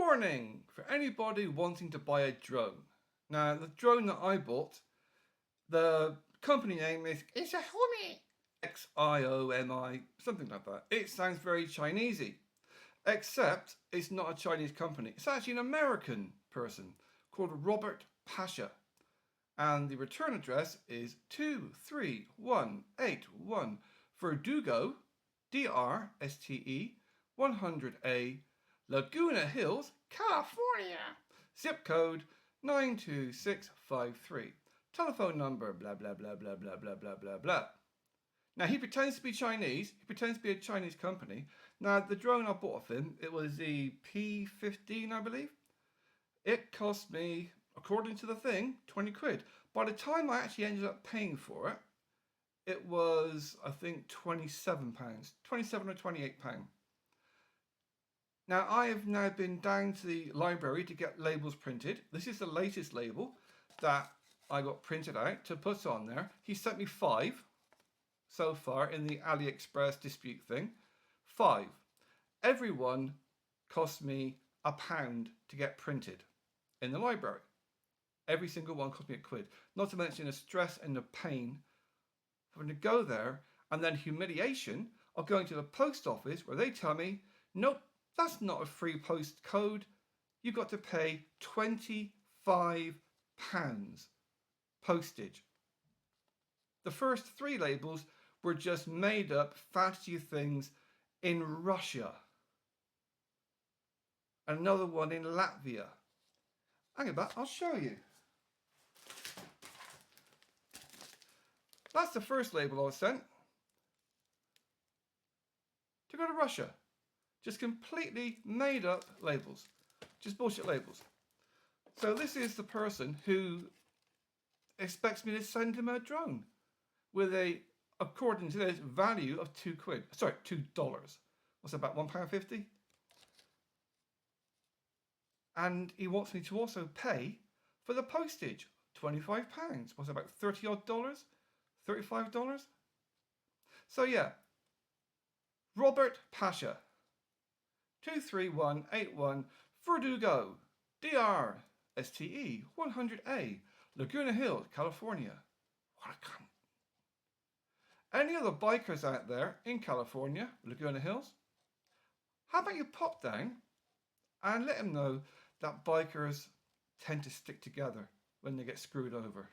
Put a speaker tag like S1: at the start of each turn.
S1: Warning for anybody wanting to buy a drone. Now, the drone that I bought, the company name is Xiaomi, Xiomi, something like that. It sounds very Chinesey, except it's not a Chinese company. It's actually an American person called Robert Pasha. And the return address is 23181 Verdugo, DRSTE, 100A, Laguna Hills, California. Zip code 92653. Telephone number blah blah blah blah blah blah blah blah blah. Now he pretends to be Chinese. He pretends to be a Chinese company. Now the drone I bought off him, it was the p15, I believe. It cost me, according to the thing, 20 quid. By the time I actually ended up paying for it, it was, I think, £27. 27 or £28. Now, I have now been down to the library to get labels printed. This is the latest label that I got printed out to put on there. He sent me 5 so far in the AliExpress dispute thing. 5. Every one cost me £1 to get printed in the library. Every single one cost me £1. Not to mention the stress and the pain of having to go there, and then humiliation of going to the post office where they tell me, nope, that's not a free post code. You've got to pay £25 postage. The first 3 labels were just made up fantasy things in Russia. Another one in Latvia. Hang about, I'll show you. That's the first label I was sent. To go to Russia. Just completely made up labels. Just bullshit labels. So this is the person who expects me to send him a drone with a, according to this, value of $2. Sorry, $2. What's that, about £1.50? And he wants me to also pay for the postage, £25. What's that, about $30 odd? $35? So yeah, Robert Pasha. 23181 Verdugo, DRSTE, 100A, Laguna Hills, California. What a cunt. Any other bikers out there in California, Laguna Hills, how about you pop down and let them know that bikers tend to stick together when they get screwed over.